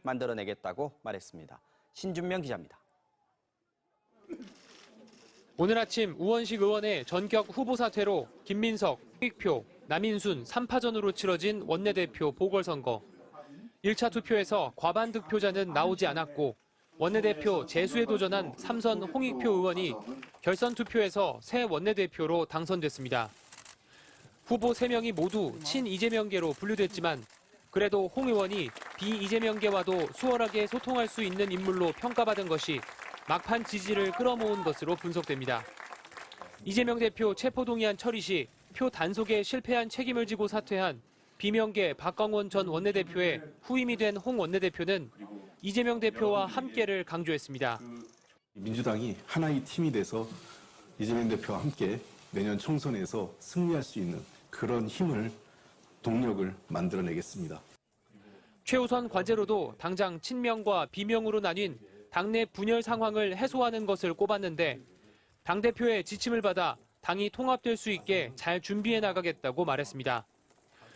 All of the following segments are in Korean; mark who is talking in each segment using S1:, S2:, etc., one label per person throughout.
S1: 만들어내겠다고 말했습니다. 신준명 기자입니다.
S2: 오늘 아침 우원식 의원의 전격 후보 사퇴로 김민석, 홍익표, 남인순 3파전으로 치러진 원내대표 보궐선거. 1차 투표에서 과반 득표자는 나오지 않았고 원내대표 재수에 도전한 삼선 홍익표 의원이 결선 투표에서 새 원내대표로 당선됐습니다. 후보 3명이 모두 친이재명계로 분류됐지만 그래도 홍 의원이 비이재명계와도 수월하게 소통할 수 있는 인물로 평가받은 것이 막판 지지를 끌어모은 것으로 분석됩니다. 이재명 대표 체포동의안 처리 시 표 단속에 실패한 책임을 지고 사퇴한 비명계 박광원 전 원내대표의 후임이 된 홍 원내대표는 이재명 대표와 함께를 강조했습니다.
S3: 민주당이 하나의 팀이 돼서 이재명 대표와 함께 내년 총선에서 승리할 수 있는 그런 힘을, 동력을 만들어내겠습니다.
S2: 최우선 과제로도 당장 친명과 비명으로 나뉜 당내 분열 상황을 해소하는 것을 꼽았는데 당대표의 지침을 받아 당이 통합될 수 있게 잘 준비해 나가겠다고 말했습니다.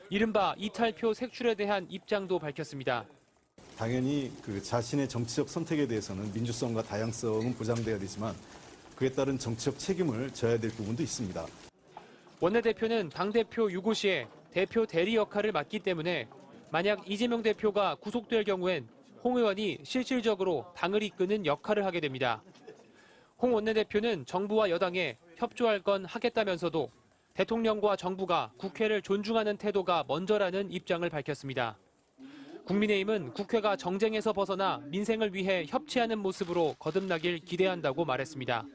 S2: 이른바 이탈표 색출에 대한 입장도 밝혔습니다.
S4: 당연히 자신의 정치적 선택에 대해서는 민주성과 다양성은 보장돼야 되지만 그에 따른 정치적 책임을 져야 될 부분도 있습니다.
S2: 원내대표는 당대표 유고 시에 대표 대리 역할을 맡기 때문에 만약 이재명 대표가 구속될 경우엔 홍 의원이 실질적으로 당을 이끄는 역할을 하게 됩니다. 홍 원내대표는 정부와 여당에 협조할 건 하겠다면서도 대통령과 정부가 국회를 존중하는 태도가 먼저라는 입장을 밝혔습니다. 국민의힘은 국회가 정쟁에서 벗어나 민생을 위해 협치하는 모습으로 거듭나길 기대한다고 말했습니다.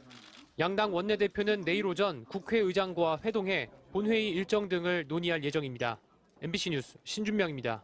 S2: 양당 원내대표는 내일 오전 국회의장과 회동해 본회의 일정 등을 논의할 예정입니다. MBC 뉴스 신준명입니다.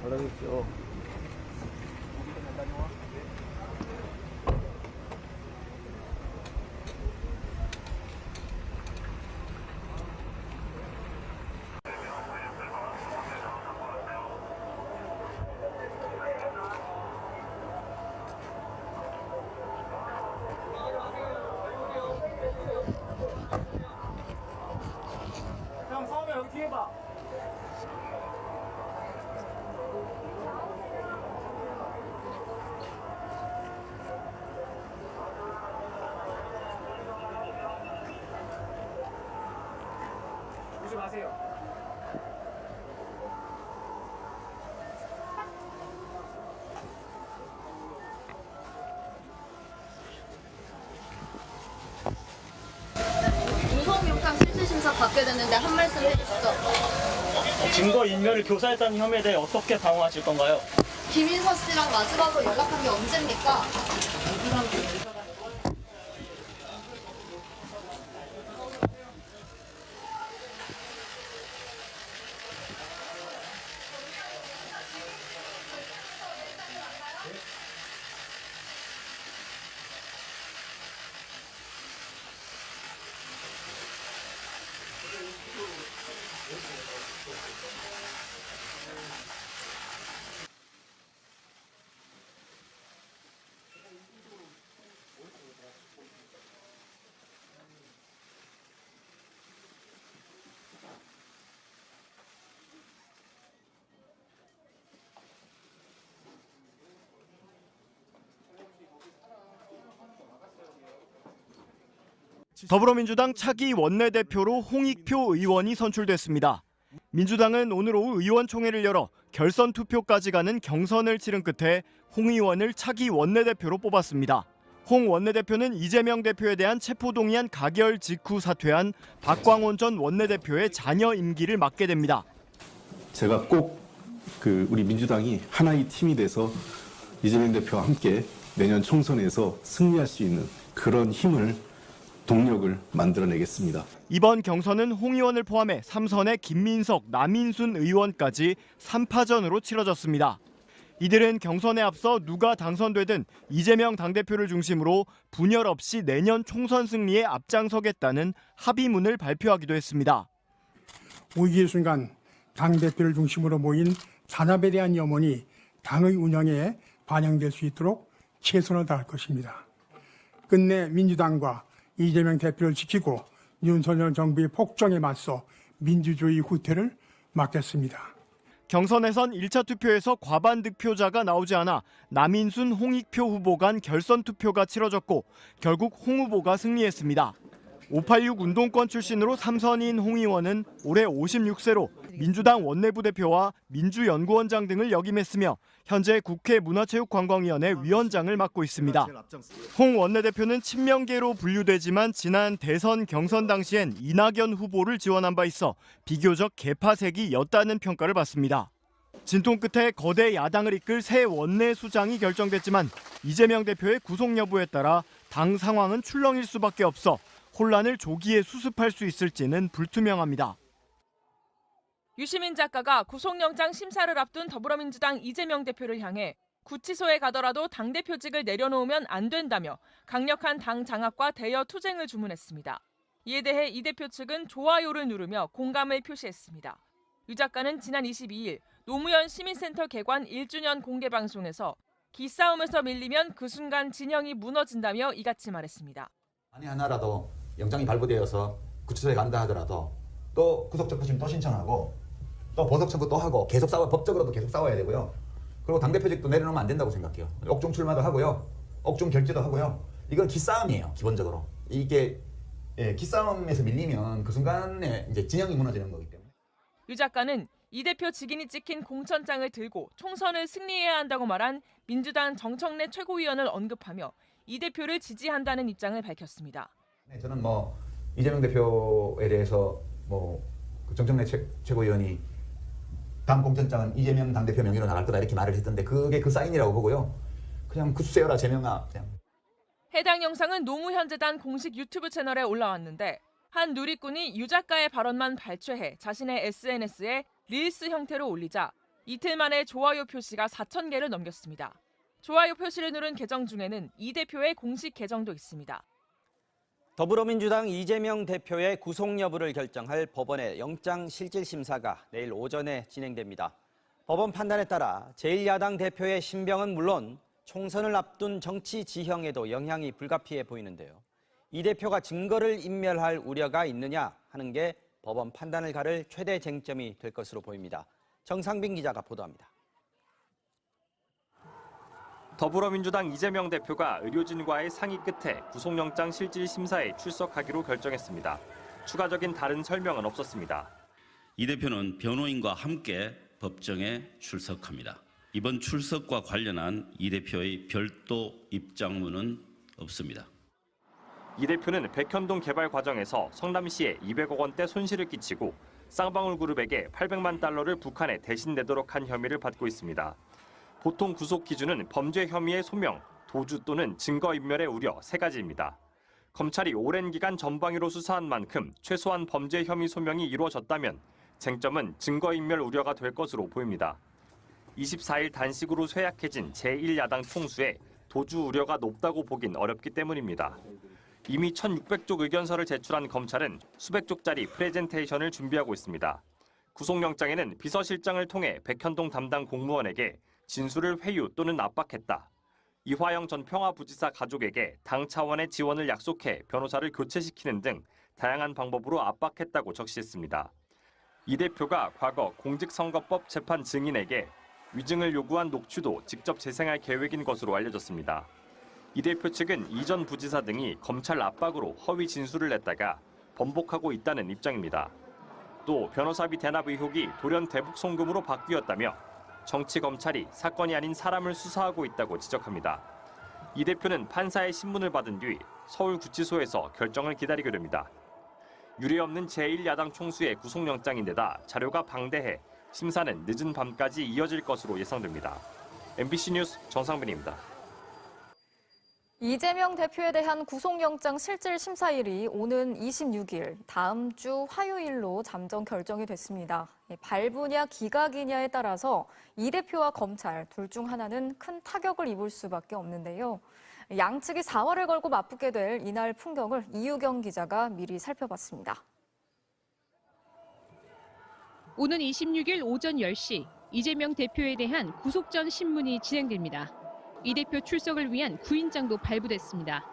S5: 잘하겠죠.
S6: 형, 서우면 여기 뒤에 봐. 오지 마세요.
S7: 우성육상 실질심사 받게 됐는데 한 말씀 해주시죠.
S6: 증거 인멸을 교사했다는 혐의에 대해 어떻게 방어하실 건가요?
S7: 김인서 씨랑 마지막으로 연락한 게 언제입니까?
S5: 더불어민주당 차기 원내대표로 홍익표 의원이 선출됐습니다. 민주당은 오늘 오후 의원총회를 열어 결선 투표까지 가는 경선을 치른 끝에 홍 의원을 차기 원내대표로 뽑았습니다. 홍 원내대표는 이재명 대표에 대한 체포동의안 가결 직후 사퇴한 박광원 전 원내대표의 자녀 임기를 맡게 됩니다.
S3: 제가 꼭 우리 민주당이 하나의 팀이 돼서 이재명 대표와 함께 내년 총선에서 승리할 수 있는 그런 힘을 동력을 만들어내겠습니다.
S5: 이번 경선은 홍 의원을 포함해 3선의 김민석, 남인순 의원까지 3파전으로 치러졌습니다. 이들은 경선에 앞서 누가 당선되든 이재명 당대표를 중심으로 분열 없이 내년 총선 승리에 앞장서겠다는 합의문을 발표하기도 했습니다.
S8: 위기의 순간 당대표를 중심으로 모인 단합에 대한 염원이 당의 운영에 반영될 수 있도록 최선을 다할 것입니다. 끝내 민주당과 이재명 대표를 지키고 윤석열 정부의 폭정에 맞서 민주주의 후퇴를 막겠습니다.
S5: 경선에선 1차 투표에서 과반 득표자가 나오지 않아 남인순, 홍익표 후보 간 결선 투표가 치러졌고 결국 홍 후보가 승리했습니다. 586 운동권 출신으로 3선인 홍 의원은 올해 56세로 민주당 원내부 대표와 민주연구원장 등을 역임했으며 현재 국회 문화체육관광위원회 위원장을 맡고 있습니다. 홍 원내대표는 친명계로 분류되지만 지난 대선 경선 당시엔 이낙연 후보를 지원한 바 있어 비교적 개파색이였다는 평가를 받습니다. 진통 끝에 거대 야당을 이끌 새 원내 수장이 결정됐지만 이재명 대표의 구속 여부에 따라 당 상황은 출렁일 수밖에 없어 혼란을 조기에 수습할 수 있을지는 불투명합니다.
S9: 유시민 작가가 구속영장 심사를 앞둔 더불어민주당 이재명 대표를 향해 구치소에 가더라도 당대표직을 내려놓으면 안 된다며 강력한 당 장악과 대여 투쟁을 주문했습니다. 이에 대해 이 대표 측은 좋아요를 누르며 공감을 표시했습니다. 유 작가는 지난 22일 노무현 시민센터 개관 1주년 공개방송에서 기싸움에서 밀리면 그 순간 진영이 무너진다며 이같이 말했습니다.
S10: 만에 하나라도 영장이 발부되어서 구치소에 간다 하더라도 또 구속영장 또 신청하고 또 보석 청구 또 하고 계속 법적으로도 계속 싸워야 되고요. 그리고 당대표직도 내려놓으면 안 된다고 생각해요. 옥중 출마도 하고요. 옥중 결재도 하고요. 이건 기싸움이에요. 기본적으로. 이게 기싸움에서 밀리면 그 순간에 이제 진영이 무너지는 거기 때문에.
S9: 유 작가는 이 대표 직인이 찍힌 공천장을 들고 총선을 승리해야 한다고 말한 민주당 정청래 최고위원을 언급하며 이 대표를 지지한다는 입장을 밝혔습니다.
S10: 저는 이재명 대표에 대해서 정청래 최고위원이 다음 공천장은 이재명 당대표 명의로 나갈 거다 이렇게 말을 했던데 그게 그 사인이라고 보고요. 그냥 굳세어라 재명아. 그냥.
S9: 해당 영상은 노무현재단 공식 유튜브 채널에 올라왔는데 한 누리꾼이 유 작가의 발언만 발췌해 자신의 SNS에 릴스 형태로 올리자 이틀 만에 좋아요 표시가 4,000개를 넘겼습니다. 좋아요 표시를 누른 계정 중에는 이 대표의 공식 계정도 있습니다.
S1: 더불어민주당 이재명 대표의 구속 여부를 결정할 법원의 영장실질심사가 내일 오전에 진행됩니다. 법원 판단에 따라 제1야당 대표의 신병은 물론 총선을 앞둔 정치 지형에도 영향이 불가피해 보이는데요. 이 대표가 증거를 인멸할 우려가 있느냐 하는 게 법원 판단을 가를 최대 쟁점이 될 것으로 보입니다. 정상빈 기자가 보도합니다.
S11: 더불어민주당 이재명 대표가 의료진과의 상의 끝에 구속영장 실질심사에 출석하기로 결정했습니다. 추가적인 다른 설명은 없었습니다.
S12: 이 대표는 변호인과 함께 법정에 출석합니다. 이번 출석과 관련한 이 대표의 별도 입장문은 없습니다.
S11: 이 대표는 백현동 개발 과정에서 성남시에 200억 원대 손실을 끼치고 쌍방울 그룹에게 800만 달러를 북한에 대신 내도록 한 혐의를 받고 있습니다. 보통 구속 기준은 범죄 혐의의 소명, 도주 또는 증거인멸의 우려 3가지입니다. 검찰이 오랜 기간 전방위로 수사한 만큼 최소한 범죄 혐의 소명이 이루어졌다면 쟁점은 증거인멸 우려가 될 것으로 보입니다. 24일 단식으로 쇠약해진 제1야당 총수에 도주 우려가 높다고 보긴 어렵기 때문입니다. 이미 1,600쪽 의견서를 제출한 검찰은 수백 쪽짜리 프레젠테이션을 준비하고 있습니다. 구속영장에는 비서실장을 통해 백현동 담당 공무원에게 진술을 회유 또는 압박했다. 이화영 전 평화부지사 가족에게 당 차원의 지원을 약속해 변호사를 교체시키는 등 다양한 방법으로 압박했다고 적시했습니다. 이 대표가 과거 공직선거법 재판 증인에게 위증을 요구한 녹취도 직접 재생할 계획인 것으로 알려졌습니다. 이 대표 측은 이전 부지사 등이 검찰 압박으로 허위 진술을 냈다가 번복하고 있다는 입장입니다. 또 변호사비 대납 의혹이 돌연 대북 송금으로 바뀌었다며 정치 검찰이 사건이 아닌 사람을 수사하고 있다고 지적합니다. 이 대표는 판사의 신문을 받은 뒤 서울구치소에서 결정을 기다리게 됩니다. 유례없는 제1야당 총수의 구속영장인데다 자료가 방대해 심사는 늦은 밤까지 이어질 것으로 예상됩니다. MBC 뉴스 정상빈입니다.
S13: 이재명 대표에 대한 구속영장 실질 심사일이 오는 26일, 다음 주 화요일로 잠정 결정이 됐습니다. 발부냐 기각이냐에 따라서 이 대표와 검찰 둘 중 하나는 큰 타격을 입을 수밖에 없는데요. 양측이 사활을 걸고 맞붙게 될 이날 풍경을 이유경 기자가 미리 살펴봤습니다.
S14: 오는 26일 오전 10시 이재명 대표에 대한 구속 전 신문이 진행됩니다. 이 대표 출석을 위한 구인장도 발부됐습니다.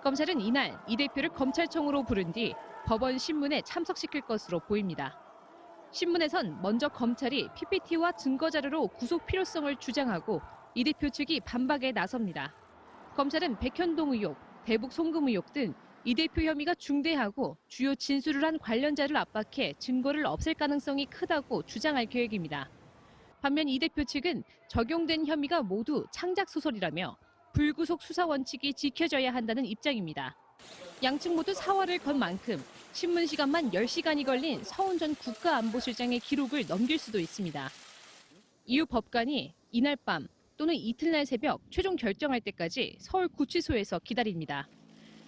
S14: 검찰은 이날 이 대표를 검찰청으로 부른 뒤 법원 신문에 참석시킬 것으로 보입니다. 신문에선 먼저 검찰이 PPT와 증거자료로 구속 필요성을 주장하고 이 대표 측이 반박에 나섭니다. 검찰은 백현동 의혹, 대북 송금 의혹 등 이 대표 혐의가 중대하고 주요 진술을 한 관련자를 압박해 증거를 없앨 가능성이 크다고 주장할 계획입니다. 반면 이 대표 측은 적용된 혐의가 모두 창작 소설이라며 불구속 수사 원칙이 지켜져야 한다는 입장입니다. 양측 모두 사활을 건 만큼 신문 시간만 10시간이 걸린 서훈 전 국가안보실장의 기록을 넘길 수도 있습니다. 이후 법관이 이날 밤 또는 이틀날 새벽 최종 결정할 때까지 서울구치소에서 기다립니다.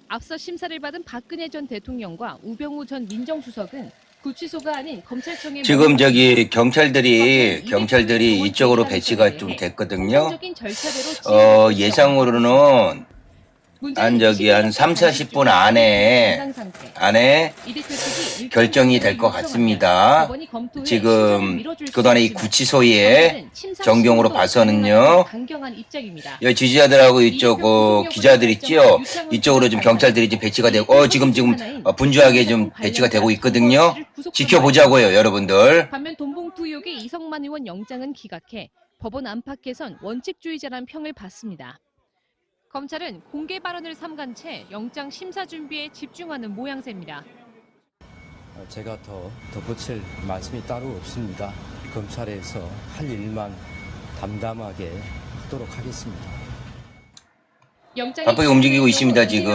S14: 앞서 심사를 받은 박근혜 전 대통령과 우병우 전 민정수석은 구치소가 아닌 검찰청에
S15: 지금 경찰들이 이쪽으로 배치가 좀 됐거든요. 예상으로는 한 3-40분 안에 결정이 될 것 같습니다. 지금 그동안에 이 구치소에 정경으로 봐서는요. 여기 지지자들하고 이쪽 기자들 있죠. 이쪽으로 좀 경찰들이 좀 배치가 되고 지금 분주하게 좀 배치가 되고 있거든요. 지켜보자고요, 여러분들.
S14: 반면 돈봉투 의혹의 이성만 의원 영장은 기각해 법원 안팎에선 원칙주의자란 평을 받습니다. 검찰은 공개 발언을 삼간 채 영장 심사 준비에 집중하는 모양새입니다.
S16: 제가 더 덧붙일 말씀이 따로 없습니다. 검찰에서 할 일만 담담하게 하도록 하겠습니다.
S15: 바쁘게 움직이고 있습니다, 지금.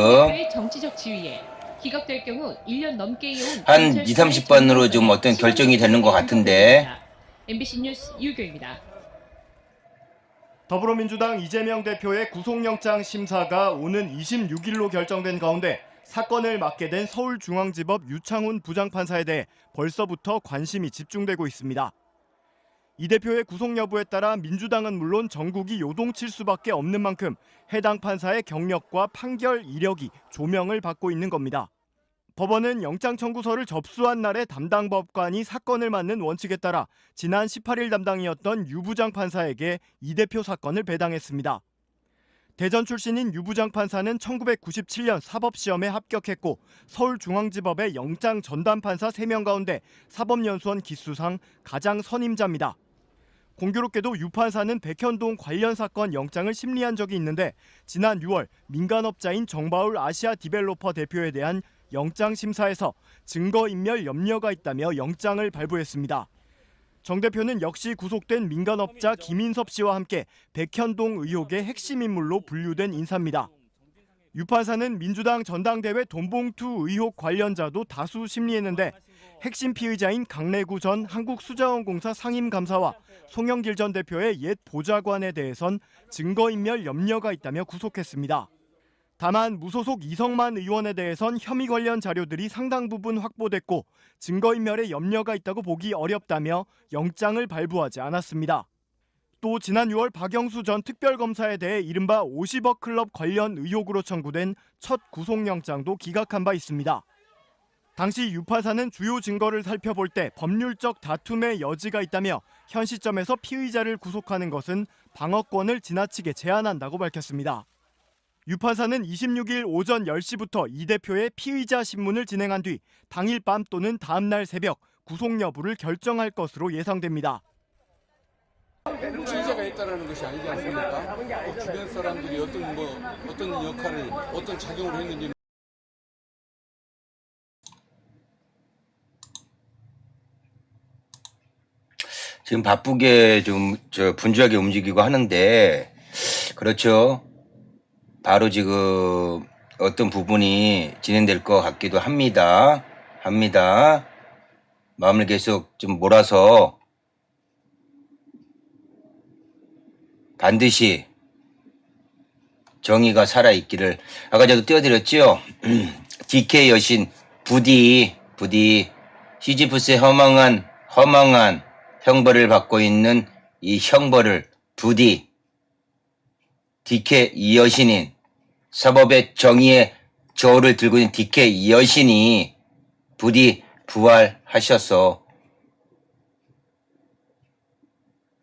S14: 정치적 지위에 기각될 경우 1년 넘게 이어온
S15: 한 20-30번으로 좀 어떤 결정이 되는 것 같은데.
S14: MBC 뉴스 이유경입니다.
S5: 더불어민주당 이재명 대표의 구속영장 심사가 오는 26일로 결정된 가운데 사건을 맡게 된 서울중앙지법 유창훈 부장판사에 대해 벌써부터 관심이 집중되고 있습니다. 이 대표의 구속 여부에 따라 민주당은 물론 전국이 요동칠 수밖에 없는 만큼 해당 판사의 경력과 판결 이력이 조명을 받고 있는 겁니다. 법원은 영장 청구서를 접수한 날에 담당 법관이 사건을 맡는 원칙에 따라 지난 18일 담당이었던 유 부장판사에게 이 대표 사건을 배당했습니다. 대전 출신인 유 부장판사는 1997년 사법시험에 합격했고 서울중앙지법의 영장 전담판사 3명 가운데 사법연수원 기수상 가장 선임자입니다. 공교롭게도 유 판사는 백현동 관련 사건 영장을 심리한 적이 있는데 지난 6월 민간업자인 정바울 아시아 디벨로퍼 대표에 대한 영장 심사에서 증거인멸 염려가 있다며 영장을 발부했습니다. 정 대표는 역시 구속된 민간업자 김인섭 씨와 함께 백현동 의혹의 핵심 인물로 분류된 인사입니다. 유 판사는 민주당 전당대회 돈봉투 의혹 관련자도 다수 심리했는데 핵심 피의자인 강래구 전 한국수자원공사 상임감사와 송영길 전 대표의 옛 보좌관에 대해선 증거인멸 염려가 있다며 구속했습니다. 다만 무소속 이성만 의원에 대해선 혐의 관련 자료들이 상당 부분 확보됐고 증거인멸에 염려가 있다고 보기 어렵다며 영장을 발부하지 않았습니다. 또 지난 6월 박영수 전 특별검사에 대해 이른바 50억 클럽 관련 의혹으로 청구된 첫 구속영장도 기각한 바 있습니다. 당시 유 판사는 주요 증거를 살펴볼 때 법률적 다툼의 여지가 있다며 현 시점에서 피의자를 구속하는 것은 방어권을 지나치게 제한한다고 밝혔습니다. 유 판사는 26일 오전 10시부터 이 대표의 피의자 신문을 진행한 뒤 당일 밤 또는 다음 날 새벽 구속 여부를 결정할 것으로 예상됩니다.
S17: 피의자가 했다라는 것이 아니지 않습니까? 주변 사람들이 어떤 역할을, 어떤 작용을 했는지는.
S15: 지금 바쁘게 좀 분주하게 움직이고 하는데, 그렇죠. 바로 지금 어떤 부분이 진행될 것 같기도 합니다. 마음을 계속 좀 몰아서 반드시 정의가 살아있기를. 아까 저도 띄워드렸죠. DK 여신 부디 시지프스의 허망한 형벌을 받고 있는 이 형벌을 부디 DK 이 여신인, 사법의 정의의 저울을 들고 있는 DK 이 여신이 부디 부활하셔서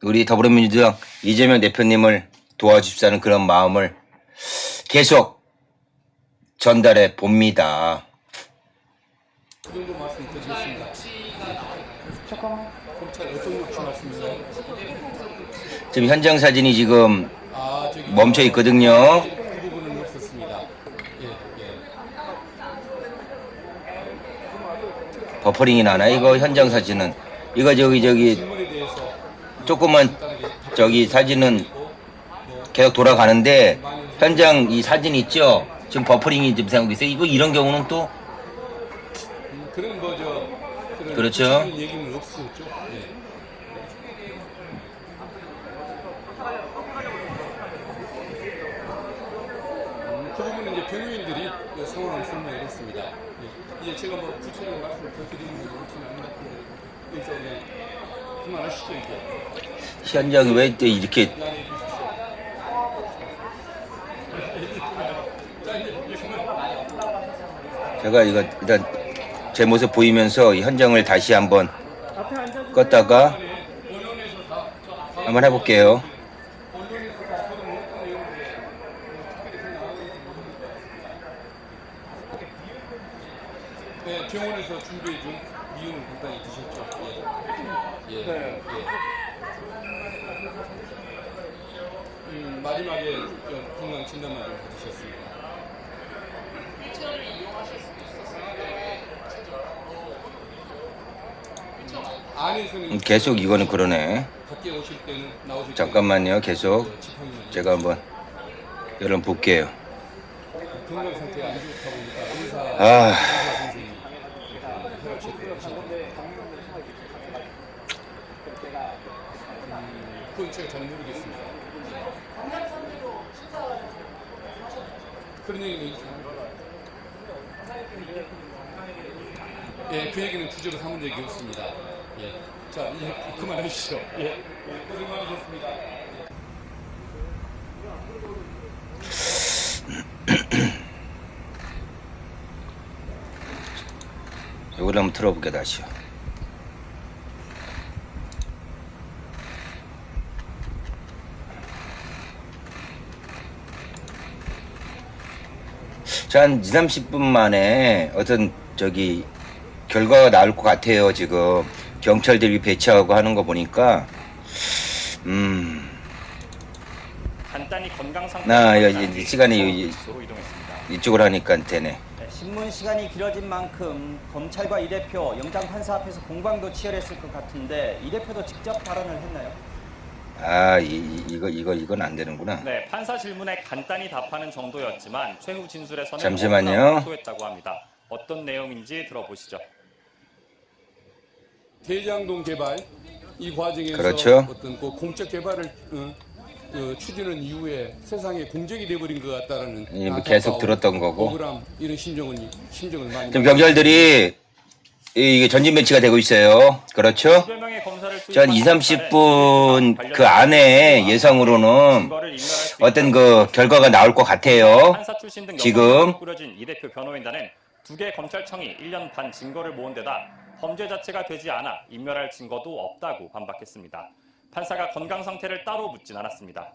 S15: 우리 더불어민주당 이재명 대표님을 도와주십사는 그런 마음을 계속 전달해 봅니다.
S17: 그 정도 말씀 드리겠습니다. 검찰 어떤 말씀이세요?
S15: 지금 현장 사진이 지금 멈춰 있거든요.
S17: 그 부분은 없었습니다.
S15: 버퍼링이 나나 이거 현장 사진은. 이거 저기 조금만 사진은 계속 돌아가는데 현장 이 사진 있죠? 지금 버퍼링이 좀 생기고 있어요. 이거 이런 경우는 또
S17: 그런
S15: 그렇죠.
S17: 얘기는 없었죠. 그 부분은 이제 변호인들이 상황을 설명을 했습니다. 이제 제가 구체적인 말씀을 더 드리는 건 그렇지는 않은 것 같은데 여기서 그만하시죠 이제.
S15: 현장이 왜 또 이렇게 제가 이거 일단 제 모습 보이면서 이 현장을 다시 한번 껐다가 한번 해볼게요.
S17: 네, 병원에서 준비해준 미용을 간단히 드셨죠? 마지막에 건강 진단만 좀 받으셨습니다. 안에서는
S15: 계속 이거는 그러네.
S17: 밖에 오실 때는 나오실
S15: 잠깐만요. 계속 제가 한번 열어볼게요.
S17: 건강 상태가 안 좋다 보니까
S15: 아.
S17: 선생님 혈압 체크를 하셨는데 그건 제가 잘 모르겠습니다. 그런 얘기는 그 얘기는 주제로 삼은 적이 없습니다. 자, 이제 그만하시죠. 고생 많으셨습니다.
S15: 이걸 한번 틀어볼게 다시요. 자, 한 20-30분 만에 어떤 결과가 나올 것 같아요. 지금 경찰들이 배치하고 하는 거 보니까
S11: 간단히 건강 상태
S15: 시간이 이쪽으로 하니까 되네.
S1: 신문 시간이 길어진 만큼 검찰과 이 대표 영장 판사 앞에서 공방도 치열했을 것 같은데 이 대표도 직접 발언을 했나요?
S15: 이건 안 되는구나.
S11: 네, 판사 질문에 간단히 답하는 정도였지만 최후 진술에서는
S15: 잠시만요.
S11: 호소했다고 합니다. 어떤 내용인지 들어보시죠.
S17: 대장동 개발 이 과정에서
S15: 그렇죠.
S17: 어떤 공적 개발을 추진한 이후에 세상에 공적이 돼버린 것 같다라는
S15: 계속 들었던 거고.
S17: 억울함 이런 심정을 많이.
S15: 지금 경찰들이 이게 전진 배치가 되고 있어요. 그렇죠? 한 20-30분 그 안에 예상으로는 어떤 결과가 나올 것 같아요. 지금
S11: 꾸려진 이 대표 변호인단은 2개 검찰청이 1년 반 증거를 모은 데다 범죄 자체가 되지 않아 인멸할 증거도 없다고 반박했습니다. 판사가 건강 상태를 따로 묻진 않았습니다.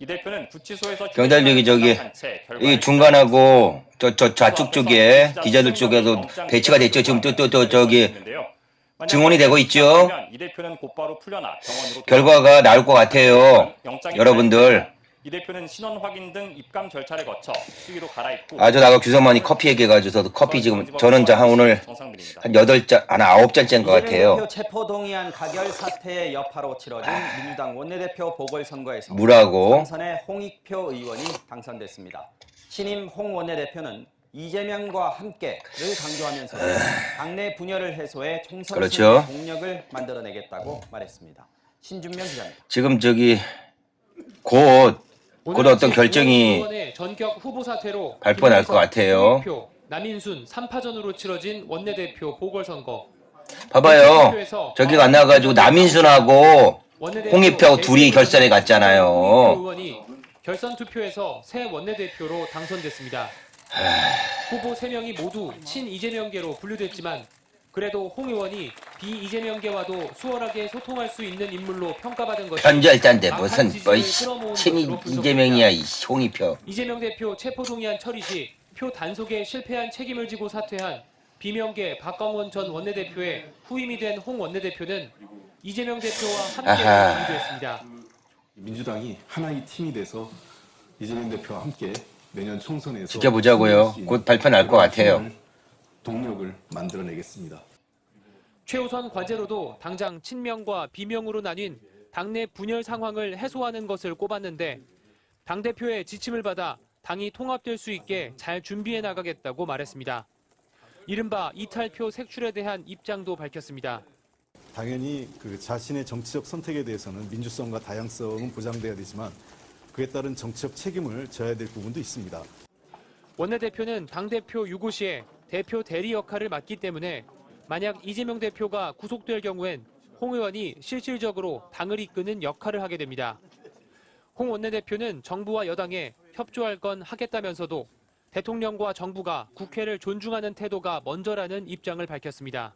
S11: 이 대표는 구치소에서
S15: 경찰력이 이 중간하고 저 좌측 쪽에 기자들 쪽에도 배치가 됐죠. 지금 또 증언이 되고 있죠.
S11: 이 대표는 곧바로 풀려나 병원으로
S15: 결과가 나올 것 같아요. 여러분들.
S11: 이 대표는 신원 확인 등 입감 절차를 거쳐 수기로 갈아입고
S15: 아주 나가 규선만이 커피 얘기해가지고 저도 커피 지금 저는 한 오늘 한 8잔, 한 9잔째인 것 같아요.
S1: 대표 체포 동의안 가결 사태의 여파로 치러진 민주당 원내대표 보궐선거에서
S15: 뭐라고?
S1: 삼선의 홍익표 의원이 당선됐습니다. 신임 홍 원내대표는 이재명과 함께를 강조하면서 당내 분열을 해소해 총선
S15: 그렇죠.
S1: 승리 동력을 만들어내겠다고 말했습니다. 신준명 기자입니다.
S15: 지금 저기 곧 어떤 결정이
S2: 전격 후보 사퇴로
S15: 발표 날 것 같아요.
S2: 홍익표, 남인순 3파전으로 치러진 원내대표 보궐선거.
S15: 봐봐요. 저기가 안 나와가지고 남인순하고 홍익표 둘이 결선에 갔잖아요.
S2: 의원이 결선 투표에서 새 원내대표로 당선됐습니다. 후보 3명이 모두 친이재명계로 분류됐지만 그래도 홍 의원이 비이재명계와도 수월하게 소통할 수 있는 인물로 평가받은 것이
S15: 편절단데 무슨 친이 이재명이야 이 홍익표.
S2: 이재명 대표 체포동의안 처리 시 표 단속에 실패한 책임을 지고 사퇴한 비명계 박광원 전 원내대표의 후임이 된 홍 원내대표는 이재명 대표와 함께 당선됐습니다.
S3: 민주당이 하나의 팀이 돼서 이재명 대표와 함께 내년 총선에서
S15: 지켜보자고요. 곧 발표 날 것 같아요.
S3: 동력을 만들어내겠습니다.
S2: 최우선 과제로도 당장 친명과 비명으로 나뉜 당내 분열 상황을 해소하는 것을 꼽았는데 당대표의 지침을 받아 당이 통합될 수 있게 잘 준비해 나가겠다고 말했습니다. 이른바 이탈표 색출에 대한 입장도 밝혔습니다.
S4: 당연히 그 자신의 정치적 선택에 대해서는 민주성과 다양성은 보장돼야 되지만 그에 따른 정치적 책임을 져야 될 부분도 있습니다.
S2: 원내대표는 당대표 유고시에 대표 대리 역할을 맡기 때문에 만약 이재명 대표가 구속될 경우엔 홍 의원이 실질적으로 당을 이끄는 역할을 하게 됩니다. 홍 원내대표는 정부와 여당에 협조할 건 하겠다면서도 대통령과 정부가 국회를 존중하는 태도가 먼저라는 입장을 밝혔습니다.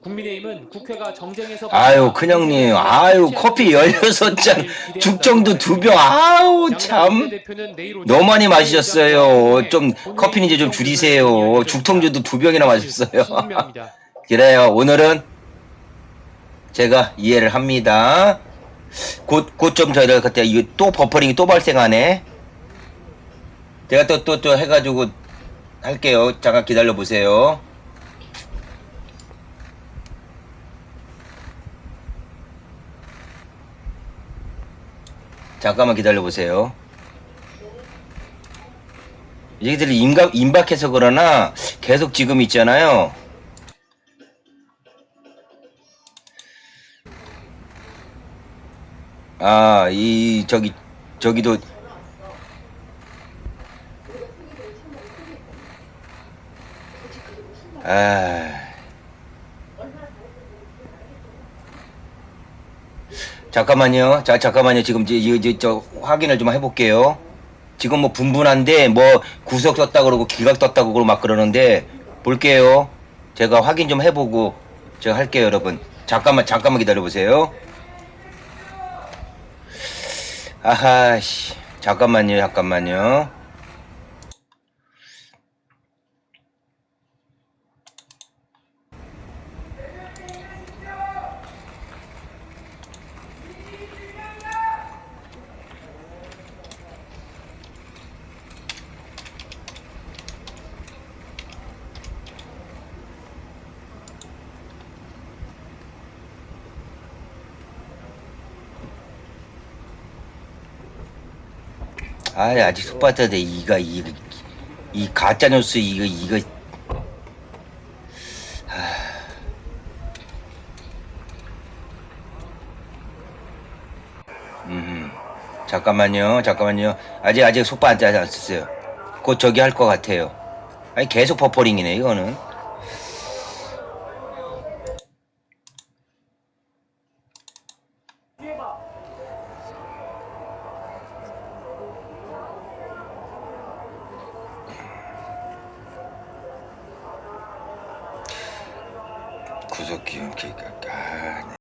S2: 국민의힘은 국회가 정쟁에서
S15: 아유 큰형님 아유 커피 16잔 죽정도 2병 아우 참 너무 많이 마셨어요. 좀 커피는 이제 좀 줄이세요. 죽통주도 2병이나 마셨어요. 그래요 오늘은 제가 이해를 합니다. 곧 좀 저희들 그때 이거 또 버퍼링이 또 발생하네. 제가 또 해가지고 할게요. 잠깐 기다려 보세요. 잠깐만 기다려보세요. 얘기들이 임박해서 그러나 계속 지금 있잖아요. 아, 저기도 잠깐만요. 잠깐만요. 지금 저 확인을 좀 해볼게요. 지금 뭐 분분한데 뭐 구석 떴다 그러고 기각 떴다고 그러고 막 그러는데 볼게요. 제가 확인 좀 해보고 제가 할게요, 여러분. 잠깐만 기다려보세요. 아하씨. 잠깐만요. 아직 속봤다대 이 가짜뉴스 이거 잠깐만요. 아직 속봤지 않았어요. 곧 저기 할 것 같아요. 아니 계속 버퍼링이네 이거는. 구속 기록 기각. 네.